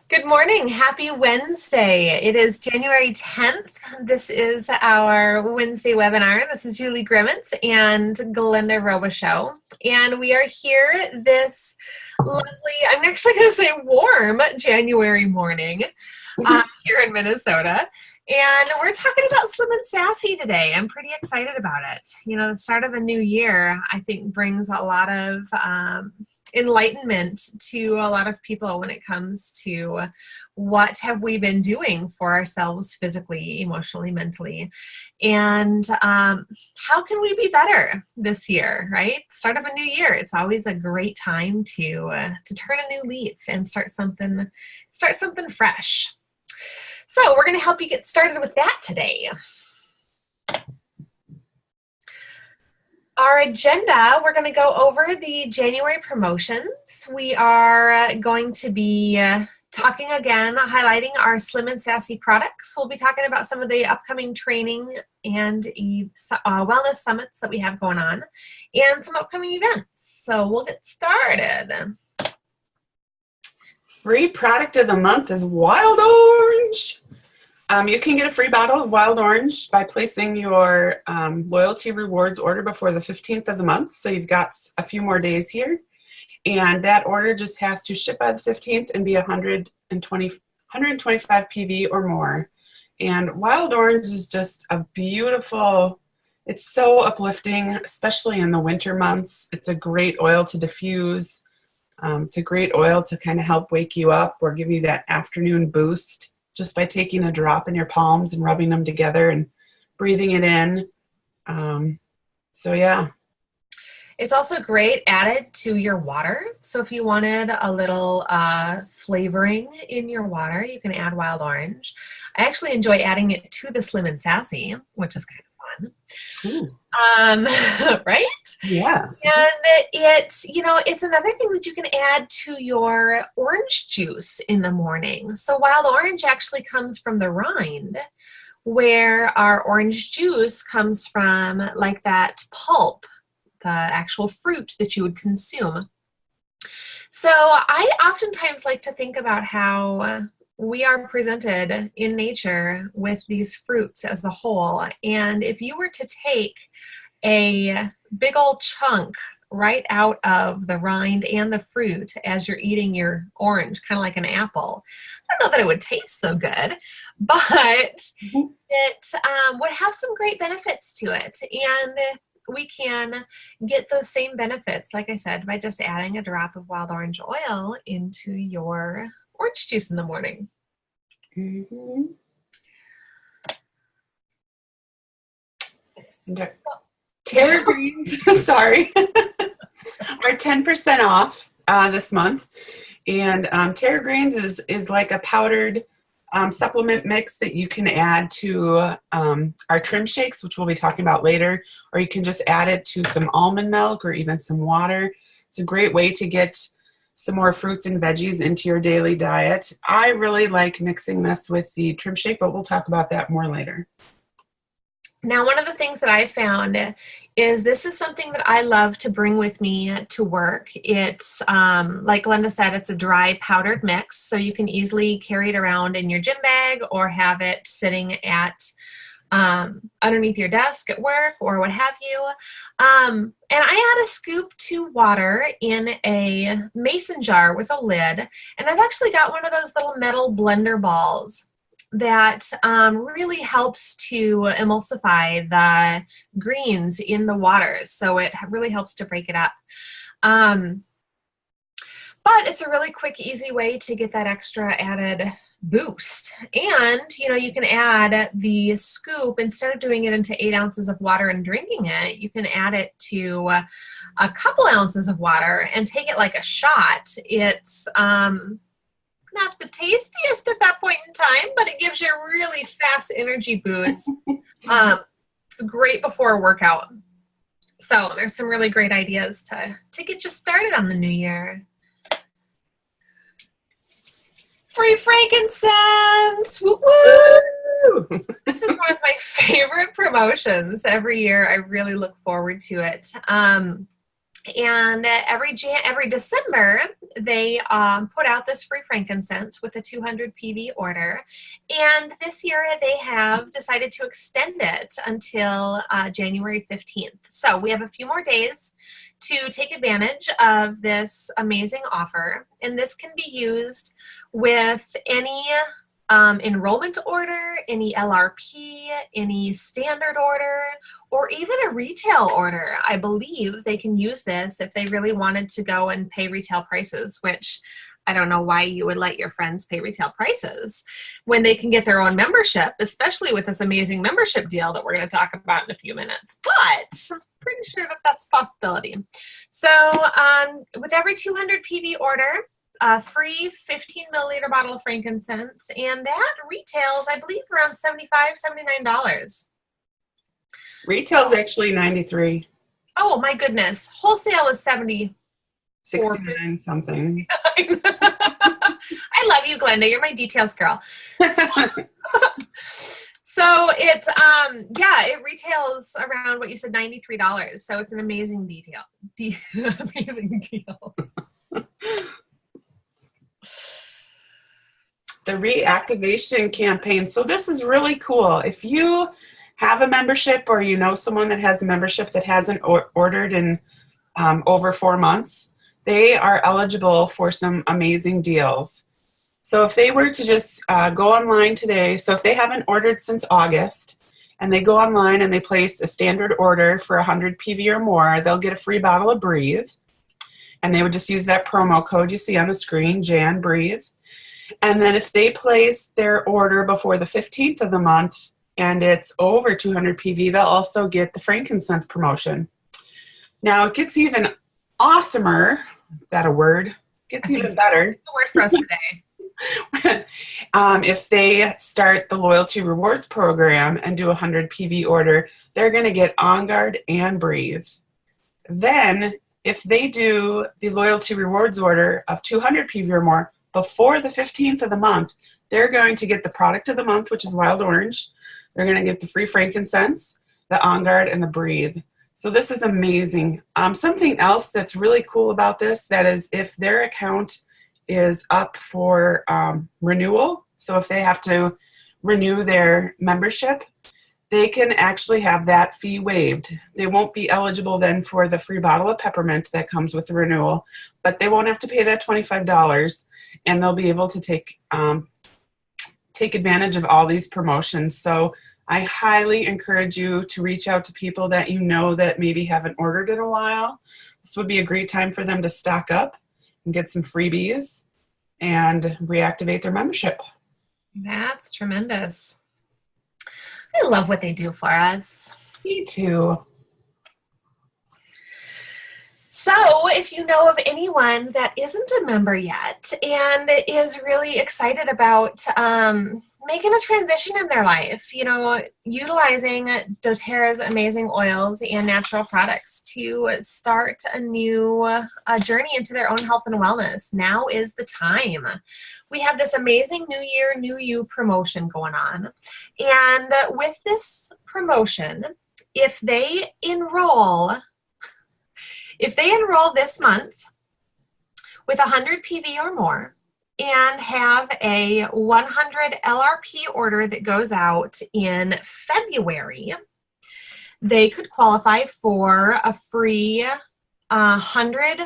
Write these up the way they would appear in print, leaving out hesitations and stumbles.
Good morning. Happy Wednesday. It is January 10th. This is our Wednesday webinar. This is Julie Grimmets and Glenda Robichaux. And we are here this lovely, I'm actually going to say warm January morning here in Minnesota. And we're talking about Slim and Sassy today. I'm pretty excited about it. You know, the start of the new year, I think, brings a lot of enlightenment to a lot of people when it comes to what have we been doing for ourselves physically, emotionally, mentally, and how can we be better this year, right? Start of a new year. It's always a great time to turn a new leaf and start something fresh. So we're going to help you get started with that today. Our agenda, we're going to go over the January promotions. We are going to be talking again, highlighting our Slim and Sassy products. We'll be talking about some of the upcoming training and wellness summits that we have going on and some upcoming events. So we'll get started. Free product of the month is Wild Orange. You can get a free bottle of Wild Orange by placing your loyalty rewards order before the 15th of the month. So you've got a few more days here. And that order just has to ship by the 15th and be 125 PV or more. And Wild Orange is just a beautiful, it's so uplifting, especially in the winter months. It's a great oil to diffuse. It's a great oil to kind of help wake you up or give you that afternoon boost just by taking a drop in your palms and rubbing them together and breathing it in. So yeah. It's also great added to your water. So if you wanted a little flavoring in your water, you can add Wild Orange. I actually enjoy adding it to the Slim and Sassy, which is kind of fun. Right? Yes. And it's another thing that you can add to your orange juice in the morning. So Wild Orange actually comes from the rind, where our orange juice comes from, like that pulp, the actual fruit that you would consume. So I oftentimes like to think about how we are presented in nature with these fruits as a whole. And if you were to take a big old chunk right out of the rind and the fruit as you're eating your orange, kind of like an apple, I don't know that it would taste so good, but it would have some great benefits to it. And we can get those same benefits, like I said, by just adding a drop of wild orange oil into your orange juice in the morning. Mm-hmm. Terra Greens, sorry, are 10% off this month. And Terra Greens is like a powdered supplement mix that you can add to our trim shakes, which we'll be talking about later, or you can just add it to some almond milk or even some water. It's a great way to get some more fruits and veggies into your daily diet. I really like mixing this with the trim shake, but we'll talk about that more later. Now, one of the things that I found is this is something that I love to bring with me to work. It's, like Glenda said, it's a dry powdered mix, so you can easily carry it around in your gym bag or have it sitting at underneath your desk at work or what have you. And I add a scoop to water in a mason jar with a lid, and I've actually got one of those little metal blender balls that really helps to emulsify the greens in the water. So it really helps to break it up. But it's a really quick, easy way to get that extra added boost. And, you can add the scoop, instead of doing it into 8 ounces of water and drinking it, you can add it to a couple ounces of water and take it like a shot. It's not the tastiest at that point in time, but it gives you a really fast energy boost. It's great before a workout. So there's some really great ideas to get you started on the new year. Free frankincense! Woo woo! This is one of my favorite promotions every year. I really look forward to it. And every December, they put out this free frankincense with a 200 PV order. And this year, they have decided to extend it until January 15th. So we have a few more days to take advantage of this amazing offer. And this can be used with any enrollment order, any LRP, any standard order, or even a retail order. I believe they can use this if they really wanted to go and pay retail prices, which I don't know why you would let your friends pay retail prices when they can get their own membership, especially with this amazing membership deal that we're going to talk about in a few minutes. But I'm pretty sure that that's a possibility. So with every 200 PV order, a free 15 milliliter bottle of frankincense, and that retails, I believe, around $79. Retail's actually 93. Oh my goodness. Wholesale was 69 something. I love you, Glenda. You're my details girl. So it retails around what you said, $93. So it's an amazing amazing deal. The reactivation campaign. So this is really cool. If you have a membership or you know someone that has a membership that hasn't ordered in over 4 months, they are eligible for some amazing deals. So if they were to just go online today, so if they haven't ordered since August and they go online and they place a standard order for 100 PV or more, they'll get a free bottle of Breathe. And they would just use that promo code you see on the screen, Jan Breathe. And then if they place their order before the 15th of the month and it's over 200 PV, they'll also get the frankincense promotion. Now it gets even awesomer. Is that a word? Gets even better. The word for us today. If they start the loyalty rewards program and do a 100 PV order, they're going to get On Guard and Breathe. Then if they do the loyalty rewards order of 200 PV or more before the 15th of the month, they're going to get the product of the month, which is Wild Orange. They're going to get the free frankincense, the On Guard, and the Breathe. So this is amazing. Something else that's really cool about this, that is if their account is up for renewal, so if they have to renew their membership, they can actually have that fee waived. They won't be eligible then for the free bottle of peppermint that comes with the renewal, but they won't have to pay that $25, and they'll be able to take advantage of all these promotions. So I highly encourage you to reach out to people that you know that maybe haven't ordered in a while. This would be a great time for them to stock up and get some freebies and reactivate their membership. That's tremendous. I love what they do for us. Me too. So if you know of anyone that isn't a member yet and is really excited about making a transition in their life, utilizing doTERRA's amazing oils and natural products to start a new journey into their own health and wellness, now is the time. We have this amazing New Year, New You promotion going on. And with this promotion, if they enroll this month with 100 PV or more and have a 100 LRP order that goes out in February, they could qualify for a free 100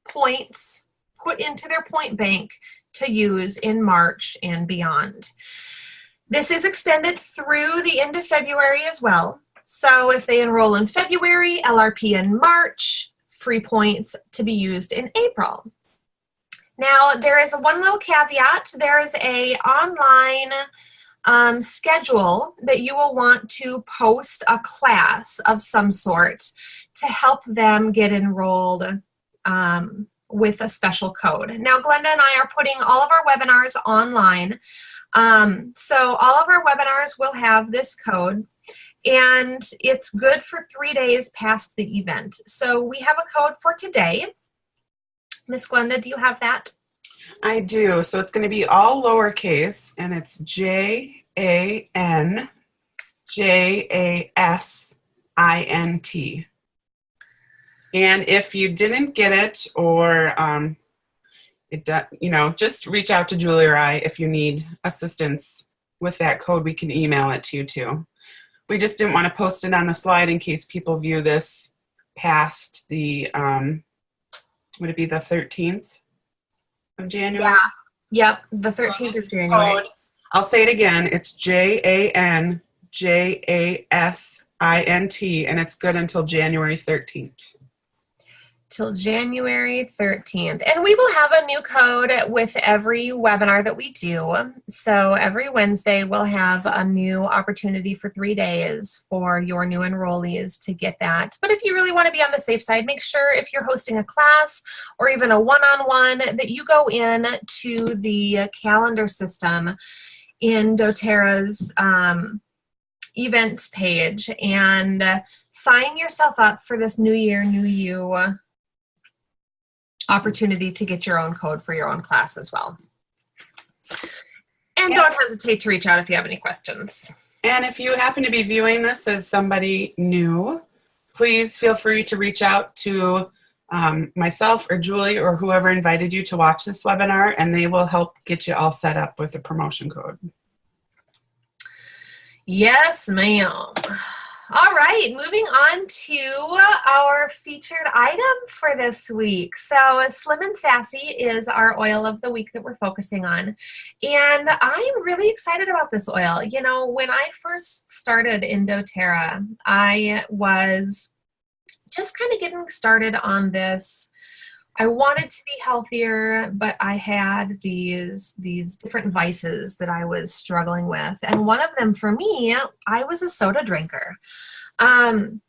points put into their point bank to use in March and beyond. This is extended through the end of February as well. So if they enroll in February, LRP in March, free points to be used in April. Now, there is one little caveat. There is a online schedule that you will want to post a class of some sort to help them get enrolled with a special code. Now, Glenda and I are putting all of our webinars online. So all of our webinars will have this code. And it's good for 3 days past the event. So we have a code for today. Miss Glenda, do you have that? I do. So it's going to be all lowercase, and it's JANJASINT. And if you didn't get it, or just reach out to Julie or I if you need assistance with that code. We can email it to you too. We just didn't want to post it on the slide in case people view this past the, would it be the 13th of January? Yeah. Yep. The 13th of January. Code, I'll say it again. It's JANJASINT, and it's good until January 13th. Till January 13th. And we will have a new code with every webinar that we do. So every Wednesday, we'll have a new opportunity for 3 days for your new enrollees to get that. But if you really want to be on the safe side, make sure if you're hosting a class or even a one-on-one that you go in to the calendar system in doTERRA's events page and sign yourself up for this New Year, New You opportunity to get your own code for your own class as well. And don't hesitate to reach out if you have any questions. And if you happen to be viewing this as somebody new, please feel free to reach out to myself or Julie or whoever invited you to watch this webinar, and they will help get you all set up with the promotion code. Yes, ma'am. All right, moving on to our featured item for this week. So Slim Sassy is our oil of the week that we're focusing on. And I'm really excited about this oil. You know, when I first started in doTERRA, I was just kind of getting started on this. I wanted to be healthier, but I had these different vices that I was struggling with. And one of them for me, I was a soda drinker. Not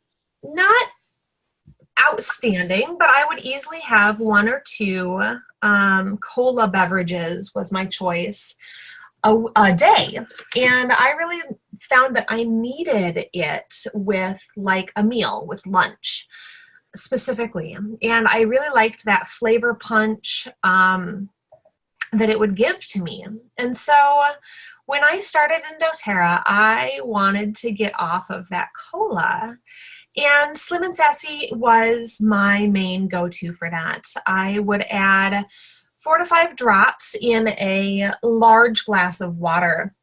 outstanding, but I would easily have 1 or 2 cola beverages was my choice a day. And I really found that I needed it with like a meal, with lunch specifically. And I really liked that flavor punch that it would give to me. And so when I started in doTERRA, I wanted to get off of that cola. And Slim Sassy was my main go-to for that. I would add 4 to 5 drops in a large glass of water.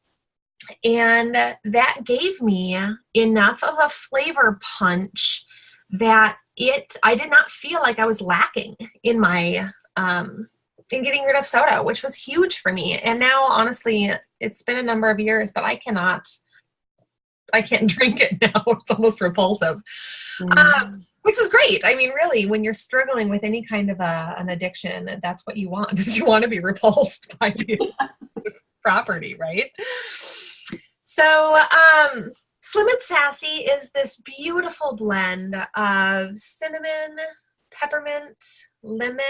And that gave me enough of a flavor punch that I did not feel like I was lacking in my in getting rid of soda, which was huge for me. And now, honestly, it's been a number of years, but I can't drink it now. It's almost repulsive, which is great. I mean, really, when you're struggling with any kind of an addiction, that's what you want, is you want to be repulsed by the property, right? So, Slim Sassy is this beautiful blend of cinnamon, peppermint, lemon,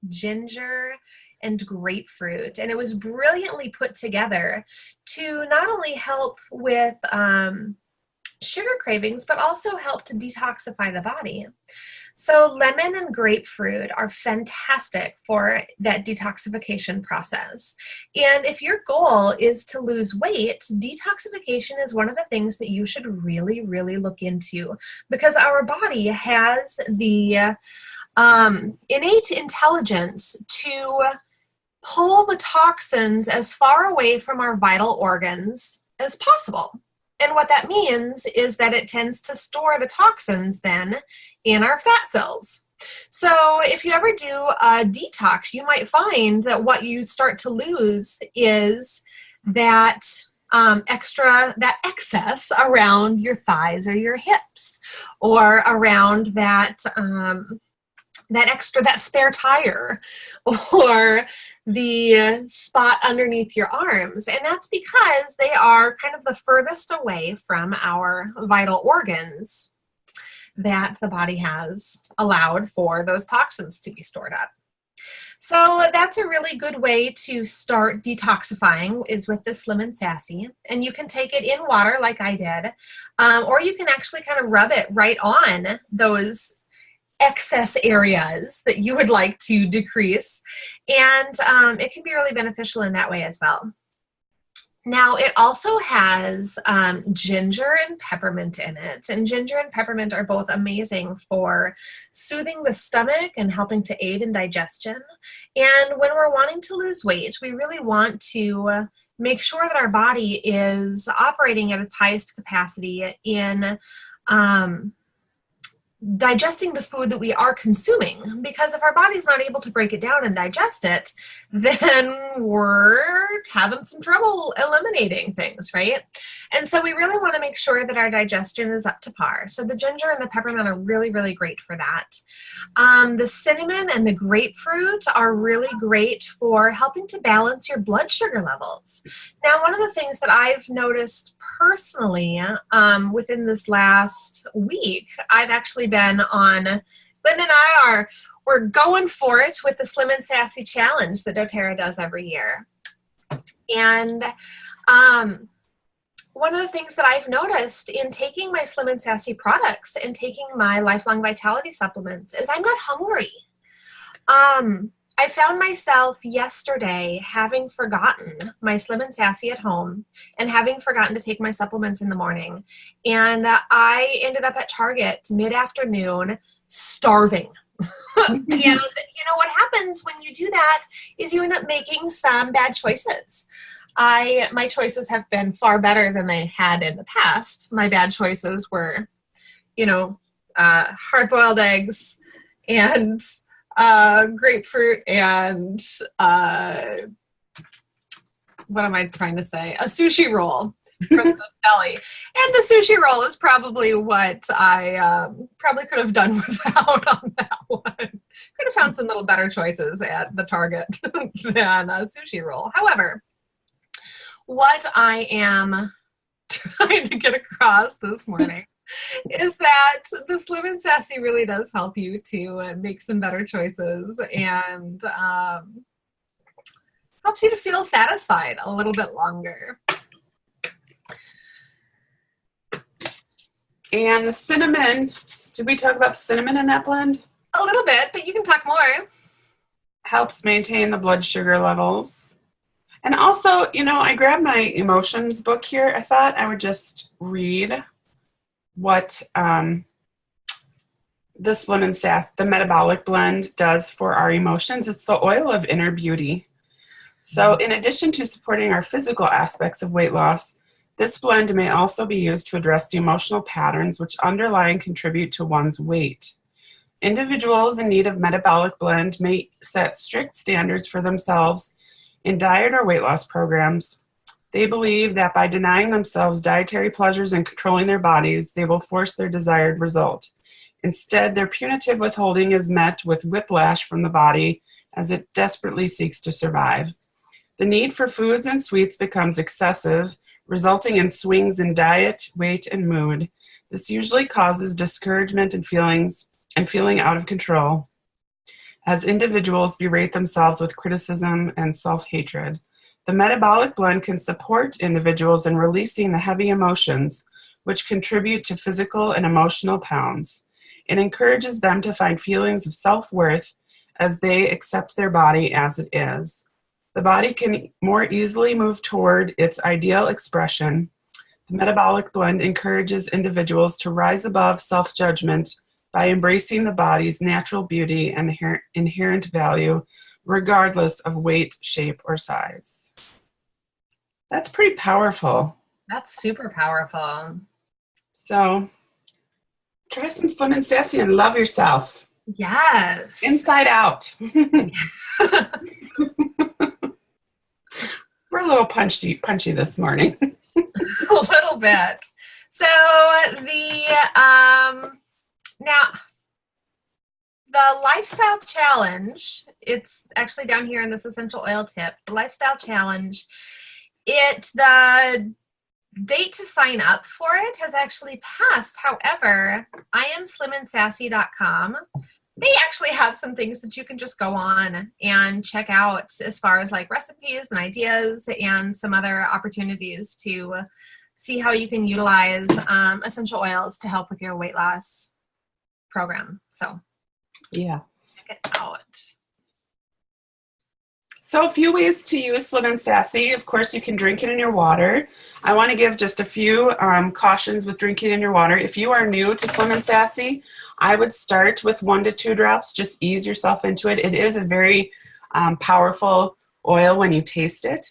ginger, and grapefruit. And it was brilliantly put together to not only help with sugar cravings, but also help to detoxify the body. So lemon and grapefruit are fantastic for that detoxification process. And if your goal is to lose weight, detoxification is one of the things that you should really, really look into, because our body has the innate intelligence to pull the toxins as far away from our vital organs as possible. And what that means is that it tends to store the toxins then in our fat cells. So if you ever do a detox, you might find that what you start to lose is that excess around your thighs or your hips, or around that spare tire, or the spot underneath your arms. And that's because they are kind of the furthest away from our vital organs that the body has allowed for those toxins to be stored up. So that's a really good way to start detoxifying, is with the Slim Sassy. And you can take it in water like I did, or you can actually kind of rub it right on those excess areas that you would like to decrease. And it can be really beneficial in that way as well. Now, it also has ginger and peppermint in it, and ginger and peppermint are both amazing for soothing the stomach and helping to aid in digestion. And when we're wanting to lose weight, we really want to make sure that our body is operating at its highest capacity in digesting the food that we are consuming, because if our body's not able to break it down and digest it, then we're having some trouble eliminating things, right? And so we really want to make sure that our digestion is up to par. So the ginger and the peppermint are really, really great for that. The cinnamon and the grapefruit are really great for helping to balance your blood sugar levels. Now, one of the things that I've noticed personally within this last week, I've actually been on, Linda and we're going for it with the Slim and Sassy challenge that doTERRA does every year. And one of the things that I've noticed in taking my Slim and Sassy products and taking my Lifelong Vitality supplements is I'm not hungry. I found myself yesterday having forgotten my Slim and Sassy at home and having forgotten to take my supplements in the morning. And I ended up at Target mid-afternoon starving. And you know what happens when you do that is you end up making some bad choices. My choices have been far better than they had in the past. My bad choices were, hard-boiled eggs and grapefruit and what am I trying to say? A sushi roll from the deli. And the sushi roll is probably what I probably could have done without on that one. Could have found some little better choices at the Target than a sushi roll. However, what I am trying to get across this morning is that the Slim and Sassy really does help you to make some better choices and helps you to feel satisfied a little bit longer. And the cinnamon, did we talk about the cinnamon in that blend? A little bit, but you can talk more. Helps maintain the blood sugar levels. And also, I grabbed my emotions book here. I thought I would just read what the Slim and Sassy, the Metabolic Blend, does for our emotions. It's the oil of inner beauty. So in addition to supporting our physical aspects of weight loss, this blend may also be used to address the emotional patterns which underlie and contribute to one's weight. Individuals in need of Metabolic Blend may set strict standards for themselves in diet or weight loss programs. They believe that by denying themselves dietary pleasures and controlling their bodies, they will force their desired result. Instead, their punitive withholding is met with whiplash from the body as it desperately seeks to survive. The need for foods and sweets becomes excessive, resulting in swings in diet, weight, and mood. This usually causes discouragement and feeling out of control, as individuals berate themselves with criticism and self-hatred. The Metabolic Blend can support individuals in releasing the heavy emotions which contribute to physical and emotional pounds. It encourages them to find feelings of self-worth as they accept their body as it is. The body can more easily move toward its ideal expression. The Metabolic Blend encourages individuals to rise above self-judgment by embracing the body's natural beauty and inherent value, regardless of weight, shape, or size. That's pretty powerful. That's super powerful. So try some Slim and Sassy and love yourself. Yes. Inside out. We're a little punchy this morning. A little bit. So now the lifestyle challenge, it's actually down here in this essential oil tip. The lifestyle challenge, the date to sign up for it has actually passed. However, IamSlimandSassy.com, they actually have some things that you can just go on and check out as far as like recipes and ideas and some other opportunities to see how you can utilize essential oils to help with your weight loss program. So yeah, check it out. So a few ways to use Slim Sassy. Of course, you can drink it in your water. I want to give just a few cautions with drinking in your water. If you are new to Slim Sassy, I would start with 1 to 2 drops. Just ease yourself into it. It is a very powerful oil when you taste it,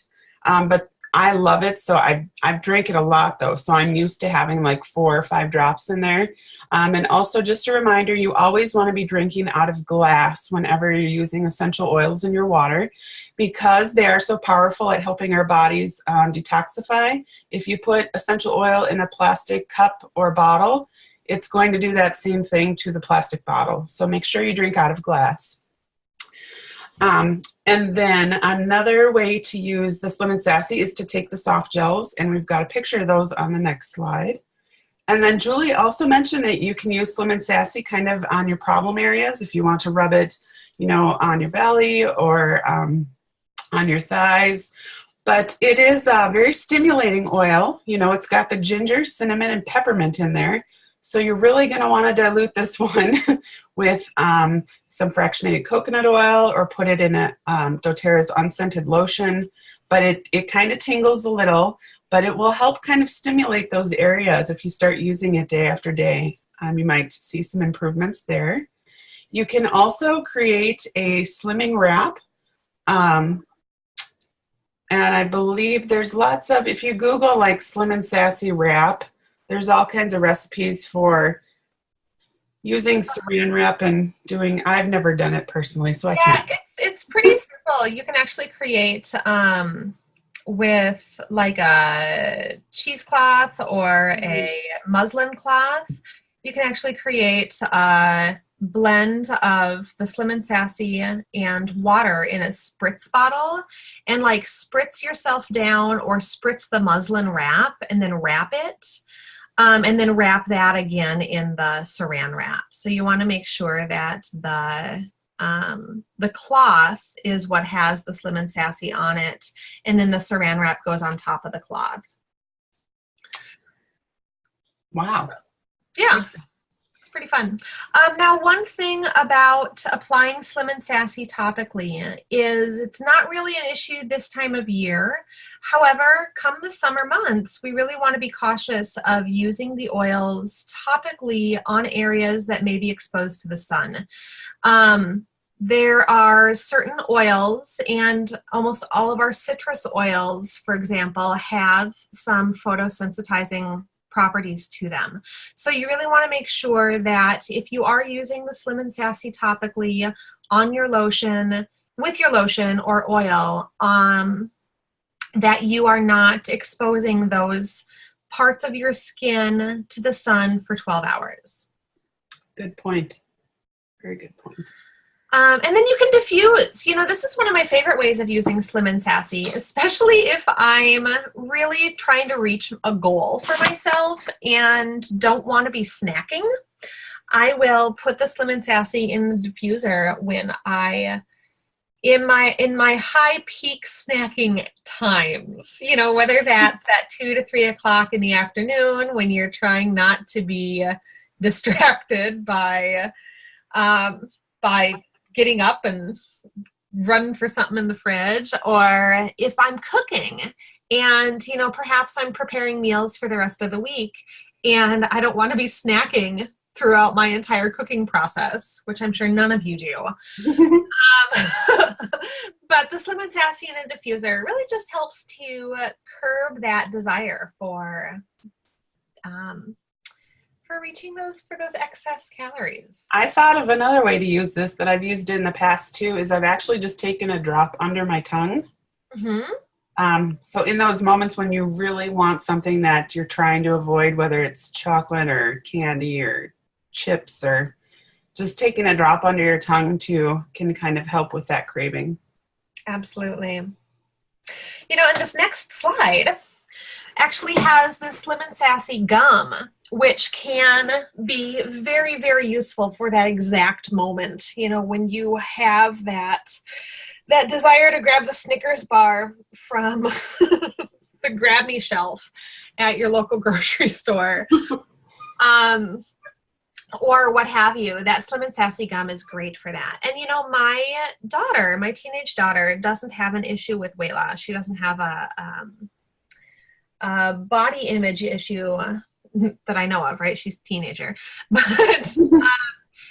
but I love it, so I've drank it a lot though, so I'm used to having like 4 or 5 drops in there. And also just a reminder, you always want to be drinking out of glass whenever you're using essential oils in your water, because they are so powerful at helping our bodies detoxify. If you put essential oil in a plastic cup or bottle, it's going to do that same thing to the plastic bottle. So make sure you drink out of glass. And then another way to use the Slim Sassy is to take the soft gels, and we've got a picture of those on the next slide. And then Julie also mentioned that you can use Slim Sassy kind of on your problem areas if you want to rub it, you know, on your belly or on your thighs. But it is a very stimulating oil. You know, it's got the ginger, cinnamon, and peppermint in there. So you're really going to want to dilute this one with some fractionated coconut oil, or put it in a doTERRA's unscented lotion. But it kind of tingles a little, but it will help kind of stimulate those areas. If you start using it day after day, you might see some improvements there. You can also create a slimming wrap. And I believe there's lots of, if you Google like Slim Sassy wrap, there's all kinds of recipes for using saran wrap and doing, I've never done it personally, so I can't. It's pretty simple. You can actually create with like a cheesecloth or a muslin cloth. You can actually create a blend of the Slim Sassy and water in a spritz bottle, and like spritz yourself down or spritz the muslin wrap and then wrap it. And then wrap that again in the saran wrap. So you want to make sure that the cloth is what has the Slim Sassy on it, and then the saran wrap goes on top of the cloth. Wow. Yeah. Pretty fun. Now, one thing about applying Slim Sassy topically is it's not really an issue this time of year. However, come the summer months, we really want to be cautious of using the oils topically on areas that may be exposed to the sun. There are certain oils, and almost all of our citrus oils, for example, have some photosensitizing properties to them. So you really want to make sure that if you are using the Slim Sassy topically on your lotion, with your lotion or oil, that you are not exposing those parts of your skin to the sun for 12 hours. Good point. Very good point. And then you can diffuse. You know, this is one of my favorite ways of using Slim Sassy, especially if I'm really trying to reach a goal for myself and don't want to be snacking. I will put the Slim Sassy in the diffuser when in my high peak snacking times, you know, whether that's at 2 to 3 o'clock in the afternoon when you're trying not to be distracted by getting up and running for something in the fridge, or if I'm cooking and, you know, perhaps I'm preparing meals for the rest of the week and I don't want to be snacking throughout my entire cooking process, which I'm sure none of you do. But the Slim Sassy in a diffuser really just helps to curb that desire for reaching those excess calories. I thought of another way to use this that I've used in the past too, is I've actually just taken a drop under my tongue. Mm-hmm. So in those moments when you really want something that you're trying to avoid, whether it's chocolate or candy or chips, or just taking a drop under your tongue too can kind of help with that craving. Absolutely. You know, and this next slide actually has the Slim Sassy gum, which can be very, very useful for that exact moment. You know, when you have that desire to grab the Snickers bar from the grab me shelf at your local grocery store. or what have you, that Slim and Sassy gum is great for that. And you know, my daughter, my teenage daughter, doesn't have an issue with weight loss. She doesn't have a body image issue that I know of, right? She's a teenager, but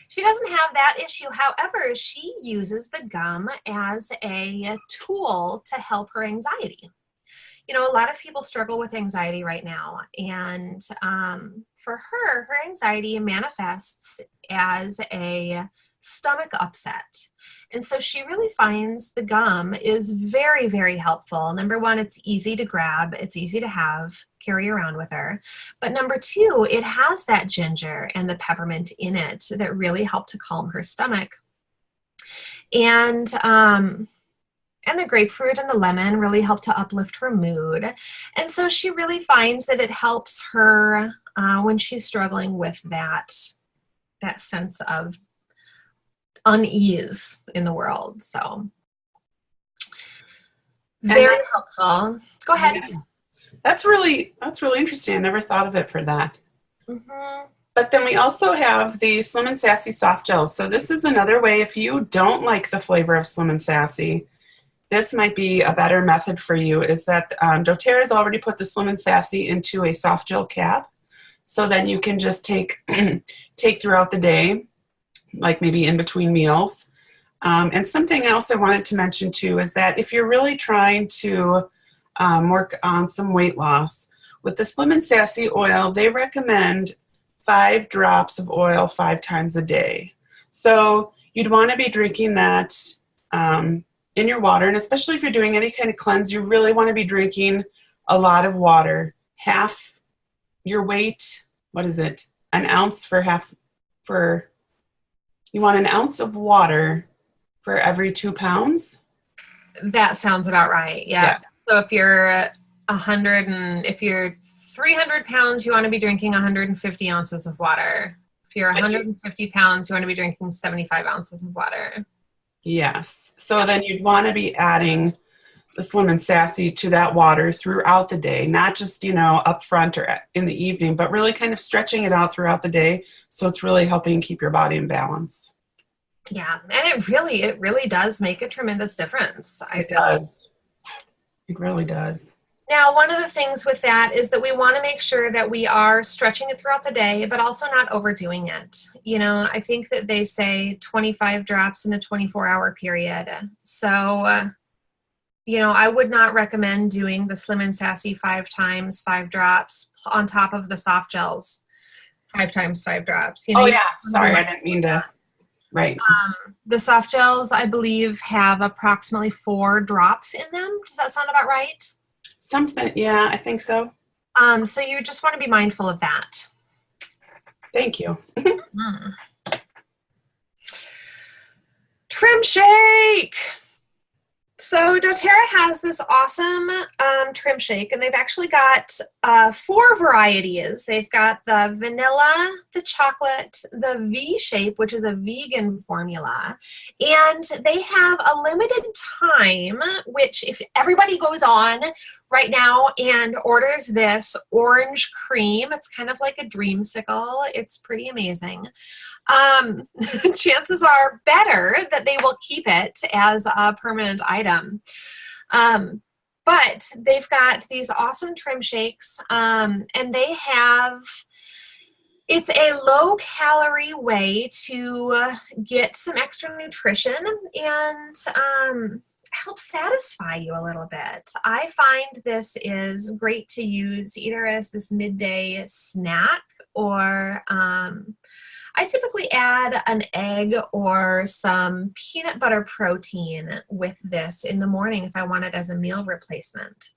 she doesn't have that issue. However, she uses the gum as a tool to help her anxiety. You know, a lot of people struggle with anxiety right now. And for her, her anxiety manifests as a stomach upset. And so she really finds the gum is very, very helpful. Number one, it's easy to grab. It's easy to have, carry around with her. But number two, it has that ginger and the peppermint in it that really help to calm her stomach. And the grapefruit and the lemon really help to uplift her mood. And so she really finds that it helps her when she's struggling with that sense of unease in the world. So very helpful. Go ahead. Yeah. That's really interesting. I never thought of it for that. Mm-hmm. But then we also have the Slim and Sassy soft gels. So this is another way, if you don't like the flavor of Slim and Sassy, this might be a better method for you, is that doTERRA's already put the Slim and Sassy into a soft gel cap. So then you can just take throughout the day, like maybe in between meals. And something else I wanted to mention too is that if you're really trying to work on some weight loss, with the Slim and Sassy oil, they recommend 5 drops of oil 5 times a day. So you'd want to be drinking that in your water, and especially if you're doing any kind of cleanse, you really want to be drinking a lot of water. Half your weight, what is it? An ounce you want an ounce of water for every 2 pounds? That sounds about right. Yeah. So if you're 300 pounds, you want to be drinking 150 ounces of water. If you're 150 pounds, you want to be drinking 75 ounces of water. Yes. So then you'd want to be adding the Slim and Sassy to that water throughout the day, not just, up front or in the evening, but really kind of stretching it out throughout the day. So it's really helping keep your body in balance. Yeah. And it really does make a tremendous difference. It does. It really does. Now, one of the things with that is that we want to make sure that we are stretching it throughout the day, but also not overdoing it. I think that they say 25 drops in a 24-hour period. So, I would not recommend doing the Slim and Sassy 5 times 5 drops on top of the soft gels 5 times 5 drops. Oh, yeah. Sorry, I didn't mean to. Right. The soft gels, I believe, have approximately 4 drops in them. Does that sound about right? Something, yeah, I think so. So you just want to be mindful of that. Thank you. Trim shake. So doTERRA has this awesome trim shake, and they've actually got 4 varieties. They've got the vanilla, the chocolate, the V shape, which is a vegan formula, and they have a limited time, which if everybody goes on right now and orders this orange cream, it's kind of like a dreamsicle. It's pretty amazing. Chances are better that they will keep it as a permanent item. But they've got these awesome trim shakes, and it's a low-calorie way to get some extra nutrition and help satisfy you a little bit. I find this is great to use either as this midday snack, or I typically add an egg or some peanut butter protein with this in the morning if I want it as a meal replacement.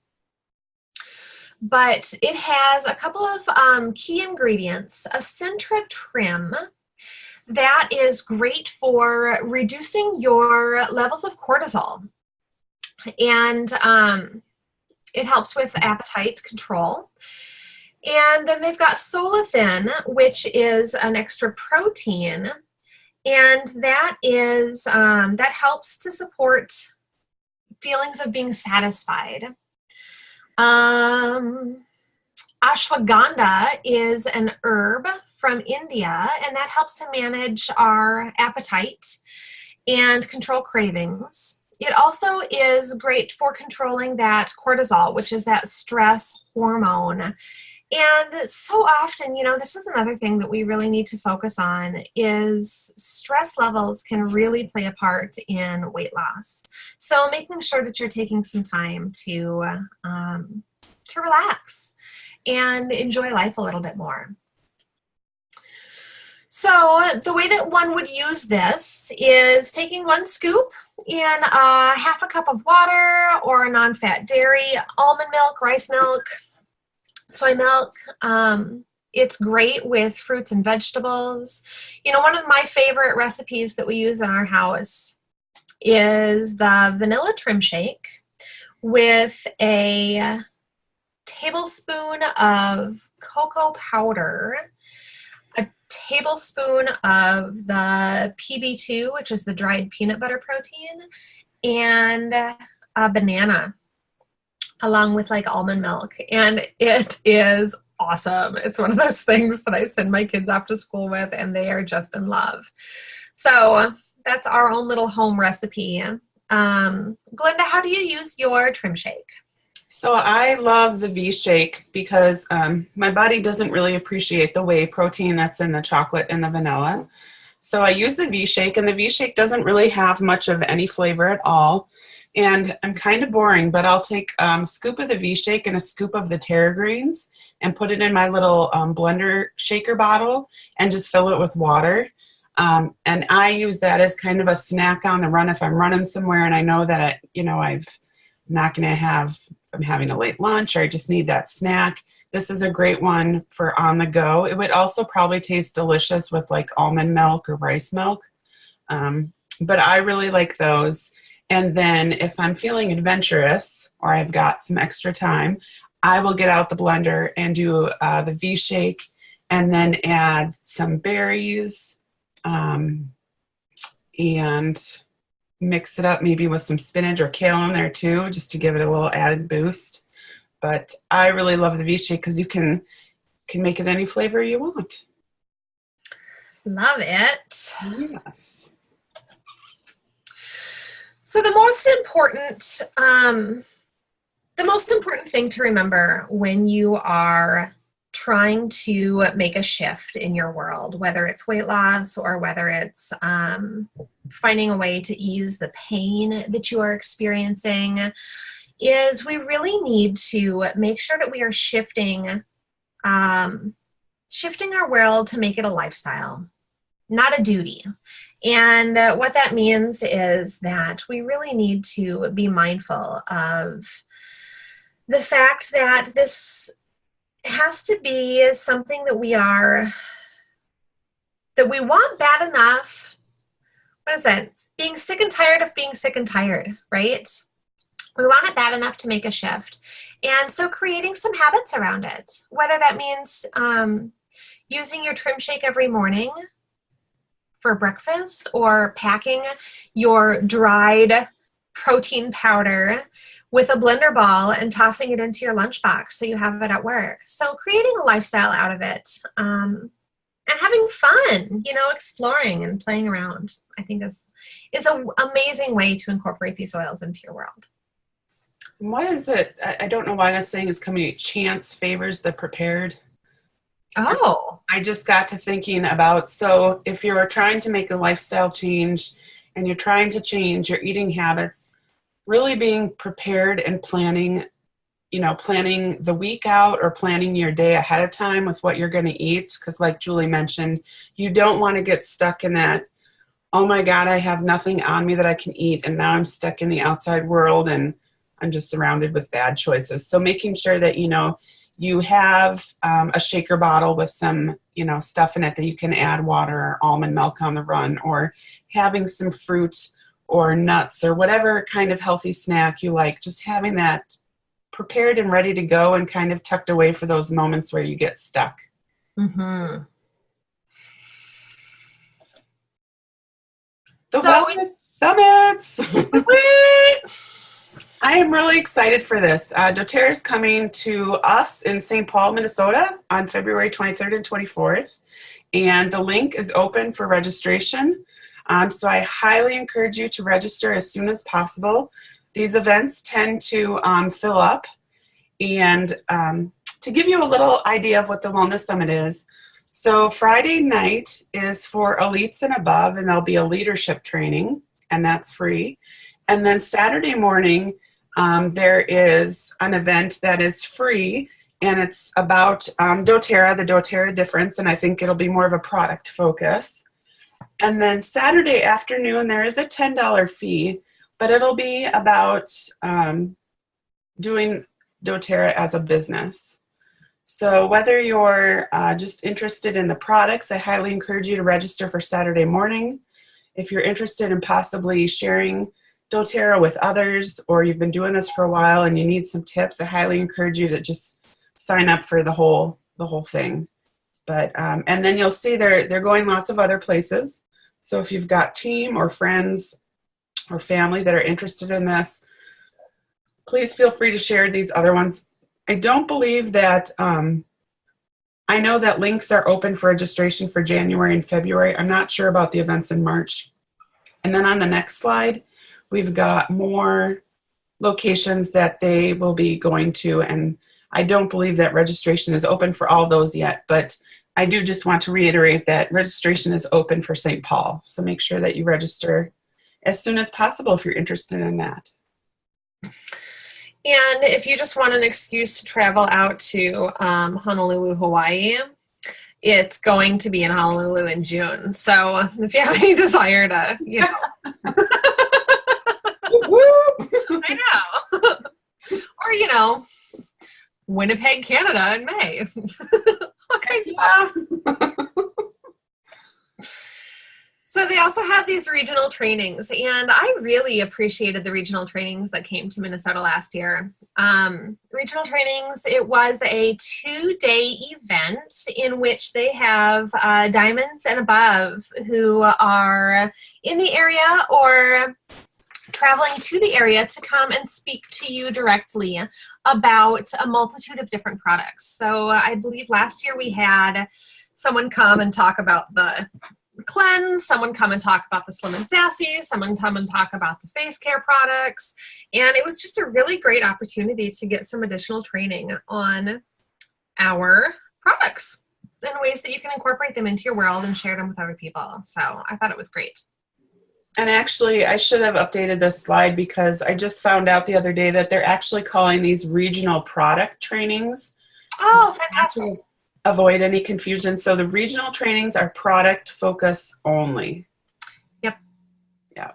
But it has a couple of key ingredients. A Centra trim that is great for reducing your levels of cortisol. And it helps with appetite control. And then they've got Solathin, which is an extra protein, and that is that helps to support feelings of being satisfied. Ashwagandha is an herb from India, and that helps to manage our appetite and control cravings. It also is great for controlling that cortisol, which is that stress hormone. And so often, this is another thing that we really need to focus on is stress levels can really play a part in weight loss. So making sure that you're taking some time to relax and enjoy life a little bit more. So the way that one would use this is taking 1 scoop in half a cup of water or non-fat dairy, almond milk, rice milk, soy milk. It's great with fruits and vegetables. One of my favorite recipes that we use in our house is the vanilla trim shake with a tablespoon of cocoa powder, a tablespoon of the PB2, which is the dried peanut butter protein, and a banana, along with like almond milk. And it is awesome. It's one of those things that I send my kids off to school with, and they are just in love. So that's our own little home recipe. Glenda, how do you use your trim shake? So I love the V-Shake because my body doesn't really appreciate the whey protein that's in the chocolate and the vanilla. So I use the V-Shake, and the V-Shake doesn't really have much of any flavor at all. And I'm kind of boring, but I'll take a scoop of the V-Shake and a scoop of the Terra Greens and put it in my little blender shaker bottle and just fill it with water. And I use that as kind of a snack on the run if I'm running somewhere and I know that I'm not going to have, I'm having a late lunch or I just need that snack. This is a great one for on the go. It would also probably taste delicious with like almond milk or rice milk. But I really like those. And then if I'm feeling adventurous or I've got some extra time, I will get out the blender and do the V-Shake and then add some berries and mix it up maybe with some spinach or kale in there too, just to give it a little added boost. But I really love the V-Shake because you can make it any flavor you want. Love it. Yes. So the most important thing to remember when you are trying to make a shift in your world, whether it's weight loss or whether it's finding a way to ease the pain that you are experiencing, is we really need to make sure that we are shifting our world to make it a lifestyle, not a duty. And what that means is that we really need to be mindful of the fact that this has to be something that we want bad enough. What is it? Being sick and tired of being sick and tired, right? We want it bad enough to make a shift. And so creating some habits around it, whether that means using your trim shake every morning for breakfast or packing your dried protein powder with a blender ball and tossing it into your lunchbox so you have it at work. So creating a lifestyle out of it and having fun, exploring and playing around, I think is an amazing way to incorporate these oils into your world. What is it? I don't know why that saying is coming. Chance favors the prepared. Oh. I just got to thinking about, so if you're trying to make a lifestyle change and you're trying to change your eating habits, really being prepared and planning the week out or planning your day ahead of time with what you're going to eat. Because like Julie mentioned, you don't want to get stuck in that, oh my God, I have nothing on me that I can eat. And now I'm stuck in the outside world and I'm just surrounded with bad choices. So making sure that, you have a shaker bottle with some, stuff in it that you can add water or almond milk on the run, or having some fruit or nuts or whatever kind of healthy snack you like, just having that prepared and ready to go and kind of tucked away for those moments where you get stuck. Mm-hmm. The Wellness Summits. I am really excited for this. doTERRA is coming to us in St. Paul, Minnesota on February 23rd and 24th. And the link is open for registration. So I highly encourage you to register as soon as possible. These events tend to fill up. And to give you a little idea of what the Wellness Summit is, so Friday night is for elites and above, and there'll be a leadership training, and that's free. And then Saturday morning, there is an event that is free, and it's about doTERRA, the doTERRA difference, and I think it'll be more of a product focus. And then Saturday afternoon, there is a $10 fee, but it'll be about doing doTERRA as a business. So whether you're just interested in the products, I highly encourage you to register for Saturday morning. If you're interested in possibly sharing doTERRA with others, or you've been doing this for a while and you need some tips, I highly encourage you to just sign up for the whole thing. But and then you'll see they're going lots of other places. So if you've got team or friends or family that are interested in this, please feel free to share these other ones. I don't believe that, I know that links are open for registration for January and February. I'm not sure about the events in March. And then on the next slide, we've got more locations that they will be going to, and I don't believe that registration is open for all those yet, but I do just want to reiterate that registration is open for St. Paul. So make sure that you register as soon as possible if you're interested in that. And if you just want an excuse to travel out to Honolulu, Hawaii, it's going to be in Honolulu in June. So if you have any desire to, I know. Or, Winnipeg, Canada in May. All kinds of So they also have these regional trainings, and I really appreciated the regional trainings that came to Minnesota last year. Regional trainings, it was a 2-day event in which they have diamonds and above who are in the area or traveling to the area to come and speak to you directly about a multitude of different products. So I believe last year we had someone come and talk about the cleanse, someone come and talk about the Slim and Sassy, someone come and talk about the face care products, and it was just a really great opportunity to get some additional training on our products and ways that you can incorporate them into your world and share them with other people. So I thought it was great. And actually, I should have updated this slide because I just found out the other day that they're actually calling these regional product trainings. Oh, fantastic. Avoid any confusion. So the regional trainings are product focus only. Yep. Yeah.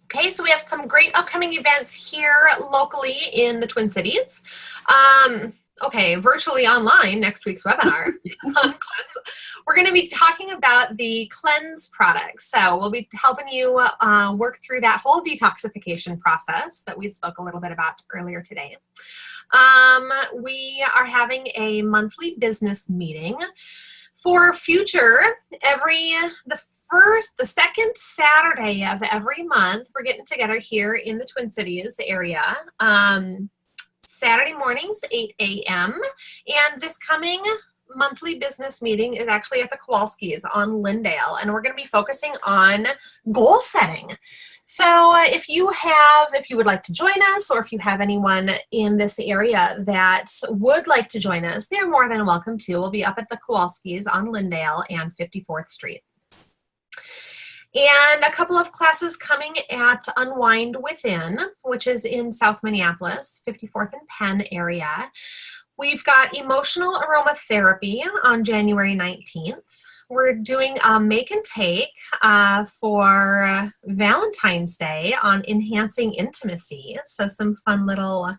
Okay, so we have some great upcoming events here locally in the Twin Cities. Okay, virtually online, next week's webinar is on cleanse. We're going to be talking about the cleanse products. So we'll be helping you work through that whole detoxification process that we spoke a little bit about earlier today. We are having a monthly business meeting for future the second Saturday of every month. We're getting together here in the Twin Cities area. Saturday mornings, 8 a.m. And this coming monthly business meeting is actually at the Kowalskis on Lindale, and we're going to be focusing on goal setting. So if you would like to join us, or if you have anyone in this area that would like to join us, they're more than welcome to. We'll be up at the Kowalskis on Lindale and 54th Street. And a couple of classes coming at Unwind Within, which is in South Minneapolis, 54th and Penn area. We've got emotional aromatherapy on January 19th. We're doing a make and take for Valentine's Day on enhancing intimacy. So some fun little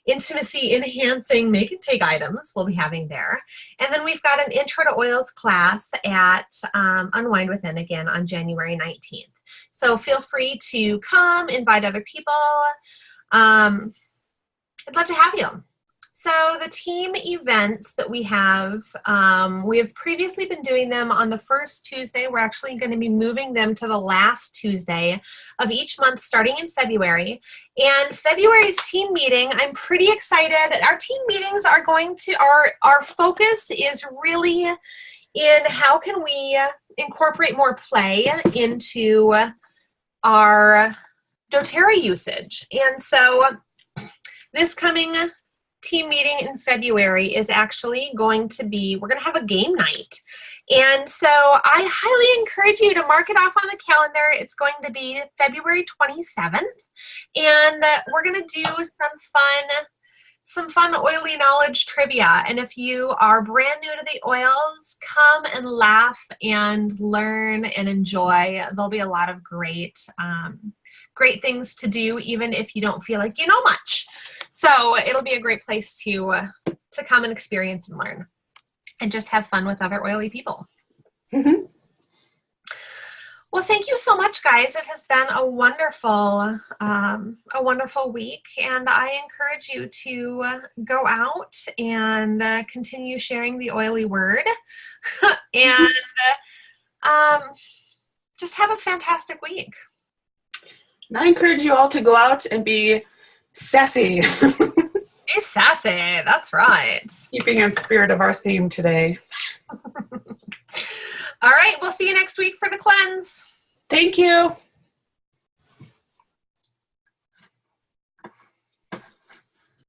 intimacy enhancing make and take items we'll be having there. And then we've got an intro to oils class at Unwind Within again on January 19th. So feel free to come, invite other people. I'd love to have you. So the team events that we have previously been doing them on the first Tuesday. We're actually going to be moving them to the last Tuesday of each month starting in February. And February's team meeting, I'm pretty excited. Our team meetings are going to, our focus is really in how can we incorporate more play into our doTERRA usage. And so this coming team meeting in February is actually going to be, we're going to have a game night. And so I highly encourage you to mark it off on the calendar. It's going to be February 27th. And we're going to do some fun oily knowledge trivia. And if you are brand new to the oils, come and laugh and learn and enjoy. There'll be a lot of great things to do, even if you don't feel like you know much. So it'll be a great place to come and experience and learn and just have fun with other oily people. Mm-hmm. Well, thank you so much, guys. It has been a wonderful week, and I encourage you to go out and continue sharing the oily word and just have a fantastic week. And I encourage you all to go out and be sassy. Be sassy. That's right. Keeping in spirit of our theme today. All right. We'll see you next week for the cleanse. Thank you.